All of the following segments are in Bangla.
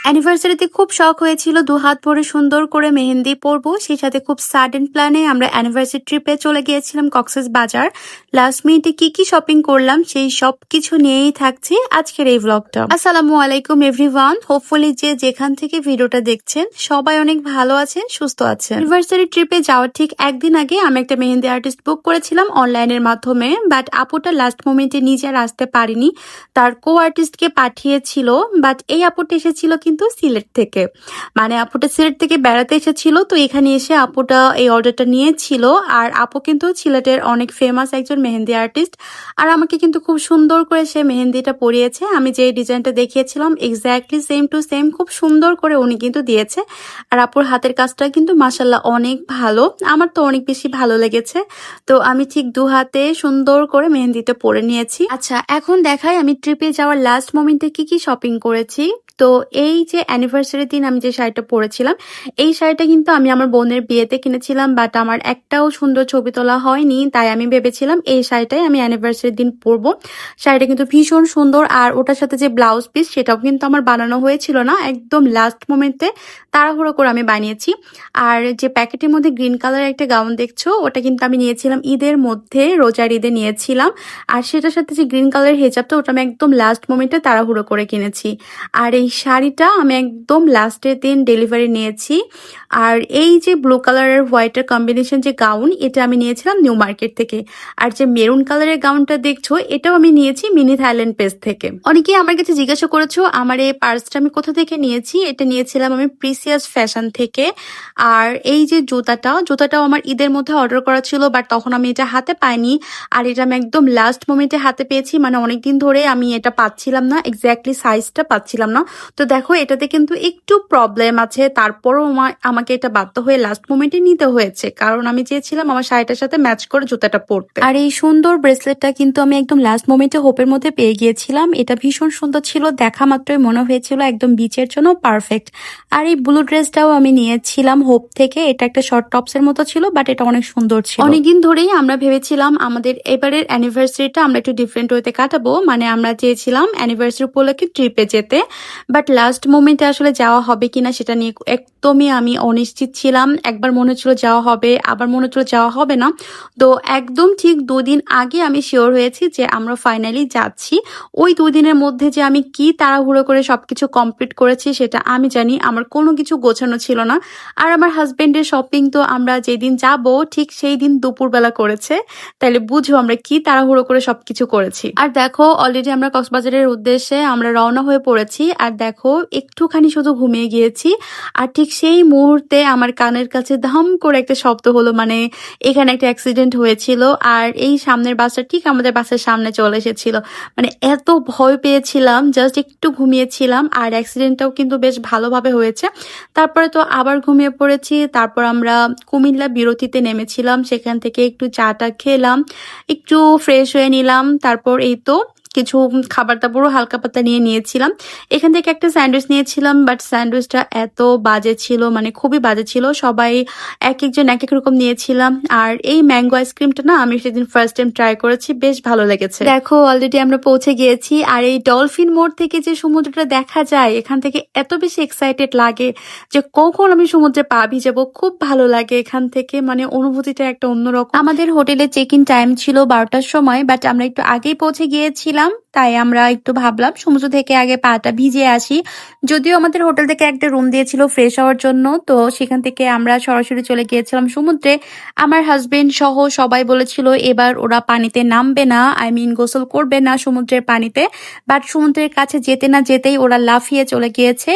অ্যানিভার্সারিতে খুব শখ হয়েছিল ২ হাত ভরে সুন্দর করে মেহেন্দি পরবো। সেই সাথে খুব সাডেন প্ল্যানে আমরা অ্যানিভার্সারি ট্রিপে চলে গিয়েছিলাম কক্সবাজার। লাস্ট মিনিটে কি শপিং করলাম সেই সবকিছু নিয়েই থাকছে আজকের এই ব্লগটা। আসসালামু আলাইকুম এভরিওয়ান। হোপফুলি যে যেখান থেকে ভিডিওটা দেখছেন সবাই অনেক ভালো আছেন, সুস্থ আছেন। অ্যানিভার্সারি ট্রিপে যাওয়ার ঠিক একদিন আগে আমি একটা মেহেন্দি আর্টিস্ট বুক করেছিলাম অনলাইনের মাধ্যমে, বাট আপুটা লাস্ট মোমেন্টে নিজে আর আসতে পারিনি, তার কো আর্টিস্টকে পাঠিয়েছিল। বাট এই আপুটা এসেছিল কিন্তু সিলেট থেকে, মানে আপুটা সিলেট থেকে বেড়াতে এসেছিল, তো এখানে এসে আপুটা এই অর্ডারটা নিয়েছিল। আর আপু কিন্তু সিলেটের অনেক ফেমাস একজন মেহেন্দি আর্টিস্ট, আর আমাকে কিন্তু খুব সুন্দর করে সে মেহেন্দিটা পরিয়েছে। আমি যে ডিজাইনটা দেখিয়েছিলাম এক্স্যাক্টলি সেম টু সেম খুব সুন্দর করে উনি কিন্তু দিয়েছে। আর আপুর হাতের কাজটা কিন্তু মাশাল্লাহ অনেক ভালো, আমার তো অনেক বেশি ভালো লেগেছে। তো আমি ঠিক 2 হাতে সুন্দর করে মেহেন্দিটা পরে নিয়েছি। আচ্ছা, এখন দেখাই আমি ট্রিপে যাওয়ার লাস্ট মোমেন্টে কি শপিং করেছি। তো এই যে অ্যানিভার্সারির দিন আমি যে শাড়িটা পরেছিলাম, এই শাড়িটা কিন্তু আমি আমার বোনের বিয়েতে কিনেছিলাম, বাট আমার একটাও সুন্দর ছবি তোলা হয়নি, তাই আমি ভেবেছিলাম এই শাড়িটাই আমি অ্যানিভার্সারির দিন পরবো। শাড়িটা কিন্তু ভীষণ সুন্দর, আর ওটার সাথে যে ব্লাউজ পিস সেটাও কিন্তু আমার বানানো হয়েছিল না, একদম লাস্ট মোমেন্টে তাড়াহুড়ো করে আমি বানিয়েছি। আর যে প্যাকেটের মধ্যে গ্রিন কালারের একটা গাউন দেখছো, ওটা কিন্তু আমি নিয়েছিলাম ঈদের মধ্যে, রোজার ঈদে নিয়েছিলাম। আর সেটার সাথে যে গ্রিন কালারের হেজাবটা, ওটা আমি একদম লাস্ট মোমেন্টে তাড়াহুড়ো করে কিনেছি। আর এই শাড়িটা আমি একদম লাস্টের দিন ডেলিভারি নিয়েছি। আর এই যে ব্লু কালারের হোয়াইটের কম্বিনেশন যে গাউন, এটা আমি নিয়েছিলাম নিউ মার্কেট থেকে। আর যে মেরুন কালারের গাউনটা দেখছো, এটাও আমি নিয়েছি মিনি থাইল্যান্ড পেজ থেকে। অনেকেই আমার কাছে জিজ্ঞাসা করেছো আমার এই পার্সটা আমি কোথা থেকে নিয়েছি। এটা নিয়েছিলাম আমি প্রিসিয়াস ফ্যাশন থেকে। আর এই যে জুতাটাও আমার ঈদের মধ্যে অর্ডার করা ছিল, বাট তখন আমি এটা হাতে পাইনি। আর এটা আমি একদম লাস্ট মোমেন্টে হাতে পেয়েছি, মানে অনেকদিন ধরে আমি এটা পাচ্ছিলাম না, এক্স্যাক্টলি সাইজটা পাচ্ছিলাম না। তো দেখো এটাতে কিন্তু একটু প্রবলেম আছে, তারপরও আমাকে এটা বাধ্য হয়ে লাস্ট মোমেন্টে নিতে হয়েছে, কারণ আমি চেয়েছিলাম আমার শাড়িটার সাথে ম্যাচ করে জুতাটা পরতে। আর এই সুন্দর ব্রেসলেটটা কিন্তু আমি একদম লাস্ট মোমেন্টে হোপের মধ্যে পেয়ে গিয়েছিলাম। এটা ভীষণ সুন্দর ছিল, দেখা মাত্রই মনে হয়েছিল একদম বিচের জন্য পারফেক্ট। আর এই ব্লু ড্রেসটাও আমি নিয়েছিলাম হোপ থেকে, এটা একটা শর্ট টপসের মতো ছিল, বাট এটা অনেক সুন্দর ছিল। অনেকদিন ধরেই আমরা ভেবেছিলাম আমাদের এবারের অ্যানিভার্সারিটা আমরা একটু ডিফারেন্ট ওয়েতে কাটাবো, মানে আমরা চেয়েছিলাম অ্যানিভার্সারি উপলক্ষে ট্রিপে যেতে, বাট লাস্ট মোমেন্টে আসলে যাওয়া হবে কিনা সেটা নিয়ে একদমই আমি অনিশ্চিত ছিলাম। একবার মনে হচ্ছিল যাওয়া হবে, আবার মনে হচ্ছিল যাওয়া হবে না। তো একদম ঠিক 2 দিন আগে আমি শিওর হয়েছি যে আমরা ফাইনালি যাচ্ছি। ওই 2 দিনের মধ্যে যে আমি কি তাড়াহুড়ো করে সবকিছু কমপ্লিট করেছি সেটা আমি জানি, আমার কোনো কিছু গোছানো ছিল না। আর আমার হাজবেন্ডের শপিং তো আমরা যেদিন যাব ঠিক সেই দিন দুপুরবেলা করেছে, তাহলে বুঝো আমরা কি তাড়াহুড়ো করে সবকিছু করেছি। আর দেখো অলরেডি আমরা কক্সবাজারের উদ্দেশ্যে আমরা রওনা হয়ে পড়েছি। আর দেখো একটুখানি শুধু ঘুমিয়ে গিয়েছি, আর ঠিক সেই মুহূর্তে আমার কানের কাছে ধাম করে একটা শব্দ হলো, মানে এখানে একটা অ্যাক্সিডেন্ট হয়েছিল। আর এই সামনের বাসটা ঠিক আমাদের বাসের সামনে চলে এসেছিল, মানে এত ভয় পেয়েছিলাম, জাস্ট একটু ঘুমিয়েছিলাম। আর অ্যাক্সিডেন্টটাও কিন্তু বেশ ভালোভাবে হয়েছে। তারপরে তো আবার ঘুমিয়ে পড়েছি। তারপর আমরা কুমিল্লা বিরতিতে নেমেছিলাম, সেখান থেকে একটু চাটা খেলাম, একটু ফ্রেশ হয়ে নিলাম। তারপর এই তো কিছু খাবার দাবারও হালকা পাতলা নিয়েছিলাম। এখান থেকে একটা স্যান্ডউইচ নিয়েছিলাম, বাট স্যান্ডউইচটা এত বাজে ছিল, মানে খুবই বাজে ছিল। সবাই একজন এক এক রকম নিয়েছিলাম। আর এই ম্যাঙ্গো আইসক্রিমটা না আমি সেদিন ফার্স্ট টাইম ট্রাই করেছি, বেশ ভালো লেগেছে। দেখো অলরেডি আমরা পৌঁছে গিয়েছি। আর এই ডলফিন মোড় থেকে যে সমুদ্রটা দেখা যায়, এখান থেকে এত বেশি এক্সাইটেড লাগে যে কখন আমি সমুদ্রে পা ভিজাবো, খুব ভালো লাগে এখান থেকে, মানে অনুভূতিটা একটা অন্যরকম। আমাদের হোটেলে চেক ইন টাইম ছিল 12টার সময়, বাট আমরা একটু আগেই পৌঁছে গিয়েছিলাম, তাই আমরা একটু ভাবলাম সমুদ্র থেকে আগে পাটা ভিজিয়ে আসি। যদিও আমাদের হোটেল থেকে একটা রুম দিয়েছিল ফ্রেশ হওয়ার জন্য, তো সেখান থেকে আমরা সরাসরি চলে গিয়েছিলাম সমুদ্রে। আমার হাজবেন্ড সহ সবাই বলেছিল এবার ওরা পানিতে নামবে না, গোসল করবে না সমুদ্রের পানিতে, বাট সমুদ্রের কাছে যেতে না যেতেই ওরা লাফিয়ে চলে গিয়েছে।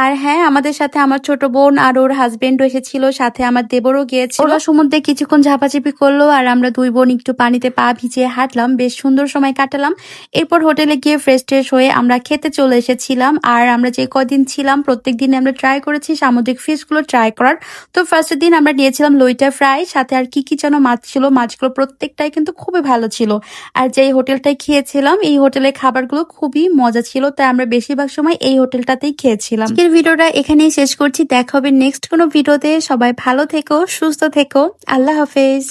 আর হ্যাঁ, আমাদের সাথে আমার ছোট বোন আর ওর হাজবেন্ডও এসেছিল, সাথে আমার দেবরও গিয়েছিল। ওরা সমুদ্রে কিছুক্ষণ ঝাপাঝাপি করলো, আর আমরা 2 বোন একটু পানিতে পা ভিজিয়ে হাঁটলাম, বেশ সুন্দর সময় কাটালাম। এরপর হোটেলে গিয়ে ফ্রেশ ট্রেশ হয়ে আমরা খেতে চলে এসেছিলাম। আর আমরা যে কদিন ছিলাম প্রত্যেক দিন আমরা ট্রাই করেছি সামুদ্রিক ফিশগুলো ট্রাই করার। তো ফার্স্টের দিন আমরা নিয়েছিলাম লইটা ফ্রাই, সাথে আর কি যেন মাছ ছিল, মাছগুলো প্রত্যেকটাই কিন্তু খুবই ভালো ছিল। আর যেই হোটেলটায় খেয়েছিলাম এই হোটেলের খাবারগুলো খুবই মজা ছিল, তাই আমরা বেশিরভাগ সময় এই হোটেলটাতেই খেয়েছিলাম। আজকের ভিডিওটা এখানেই শেষ করছি, দেখা হবে নেক্সট কোনো ভিডিওতে। সবাই ভালো থেকো, সুস্থ থেকো, আল্লাহ হাফেজ।